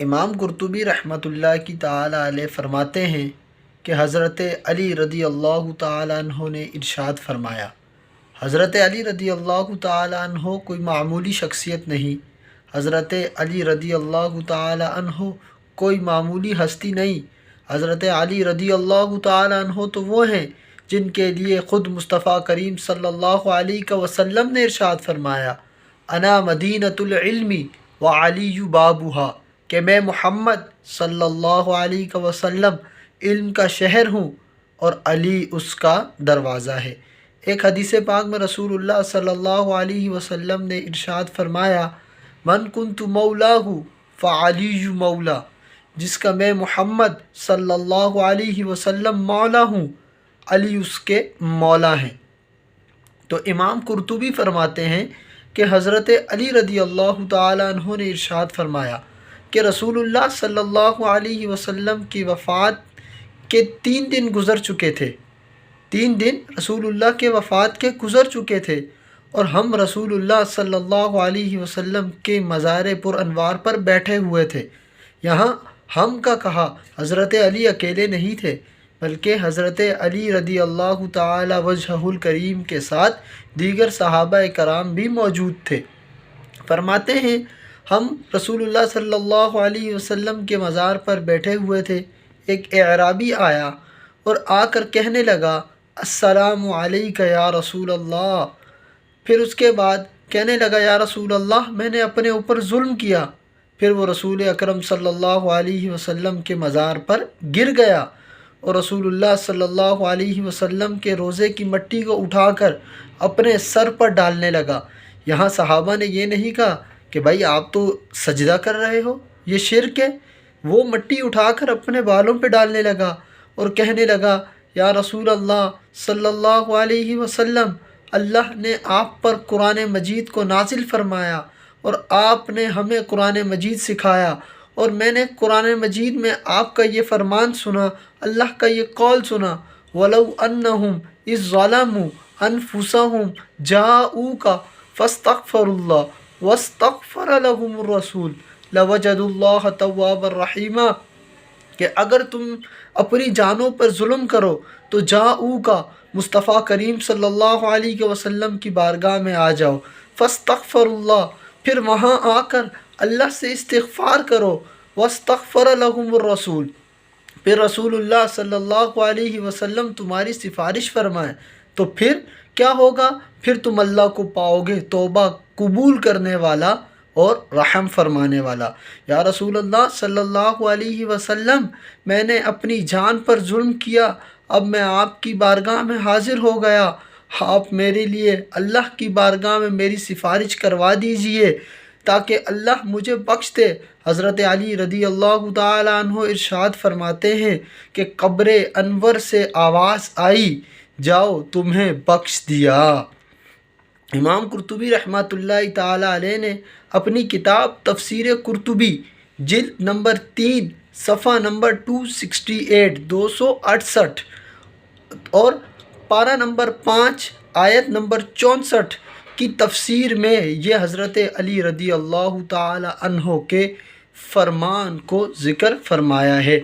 امام قرطبی رحمۃ اللہ کی تعالی علیہ فرماتے ہیں کہ حضرت علی رضی اللہ تعالیٰ عنہ نے ارشاد فرمایا۔ حضرت علی رضی اللہ تعالیٰ عنہ کوئی معمولی شخصیت نہیں، حضرت علی رضی اللہ تعالیٰ عنہ کوئی معمولی ہستی نہیں۔ حضرت علی رضی اللہ تعالیٰ عنہ تو وہ ہیں جن کے لیے خود مصطفیٰ کریم صلی اللہ علیہ وسلم نے ارشاد فرمایا، انا مدینۃ العلم وعلی بابھا، کہ میں محمد صلی اللہ علیہ وسلم علم کا شہر ہوں اور علی اس کا دروازہ ہے۔ ایک حدیث پاک میں رسول اللہ صلی اللہ علیہ وسلم نے ارشاد فرمایا، من کنت مولاہ فعلی مولا، جس کا میں محمد صلی اللہ علیہ وسلم مولا ہوں، علی اس کے مولا ہیں۔ تو امام قرطبی فرماتے ہیں کہ حضرت علی رضی اللہ تعالیٰ عنہ نے ارشاد فرمایا کہ رسول اللہ صلی اللہ علیہ وسلم کی وفات کے 3 دن گزر چکے تھے، 3 دن رسول اللہ کے وفات کے گزر چکے تھے، اور ہم رسول اللہ صلی اللہ علیہ وسلم کے مزار پر انوار پر بیٹھے ہوئے تھے۔ یہاں ہم کا کہا حضرت علی اکیلے نہیں تھے، بلکہ حضرت علی رضی اللہ تعالی وجہہ الکریم کے ساتھ دیگر صحابہ کرام بھی موجود تھے۔ فرماتے ہیں ہم رسول اللہ صلی اللہ علیہ وسلم کے مزار پر بیٹھے ہوئے تھے، ایک اعرابی آیا اور آ کر کہنے لگا، السلام علیک یا رسول اللہ۔ پھر اس کے بعد کہنے لگا، یا رسول اللہ، میں نے اپنے اوپر ظلم کیا۔ پھر وہ رسول اکرم صلی اللہ علیہ وسلم کے مزار پر گر گیا اور رسول اللہ صلی اللہ علیہ وسلم کے روزے کی مٹی کو اٹھا کر اپنے سر پر ڈالنے لگا۔ یہاں صحابہ نے یہ نہیں کہا کہ بھائی آپ تو سجدہ کر رہے ہو، یہ شرک ہے۔ وہ مٹی اٹھا کر اپنے بالوں پہ ڈالنے لگا اور کہنے لگا، یا رسول اللہ صلی اللہ علیہ وسلم، اللہ نے آپ پر قرآن مجید کو نازل فرمایا اور آپ نے ہمیں قرآن مجید سکھایا، اور میں نے قرآن مجید میں آپ کا یہ فرمان سنا، اللہ کا یہ قول سنا، وَلَوْ أَنَّهُمْ إِذ ظَلَمُوا أَنفُسَهُمْ جَاءُوكَ فَاسْتَغْفَرُوا اللَّهَ وَاسْتَغْفَرَ لَهُمُ الرَّسُولُ لَوَجَدُوا اللَّهَ تَوَّابًا رَحِيمًا، کہ اگر تم اپنی جانوں پر ظلم کرو تو کا مصطفیٰ کریم صلی اللہ علیہ وسلم کی بارگاہ میں آ جاؤ، فاستغفر اللہ، پھر وہاں آ کر اللہ سے استغفار کرو، واستغفر لہم الرسول، پھر رسول اللہ صلی اللہ علیہ وسلم تمہاری سفارش فرمائیں، تو پھر کیا ہوگا؟ پھر تم اللہ کو پاؤ گے توبہ قبول کرنے والا اور رحم فرمانے والا۔ یا رسول اللہ صلی اللہ علیہ وسلم، میں نے اپنی جان پر ظلم کیا، اب میں آپ کی بارگاہ میں حاضر ہو گیا، آپ میرے لیے اللہ کی بارگاہ میں میری سفارش کروا دیجئے تاکہ اللہ مجھے بخش دے۔ حضرت علی رضی اللہ تعالیٰ عنہ ارشاد فرماتے ہیں کہ قبر انور سے آواز آئی، جاؤ تمہیں بخش دیا۔ امام قرطبی رحمۃ اللہ تعالی علیہ نے اپنی کتاب تفسیر قرطبی جلد نمبر 3 صفحہ نمبر 268 268 اور پارہ نمبر 5 آیت نمبر 64 کی تفسیر میں یہ حضرت علی رضی اللہ تعالی عنہ کے فرمان کو ذکر فرمایا ہے۔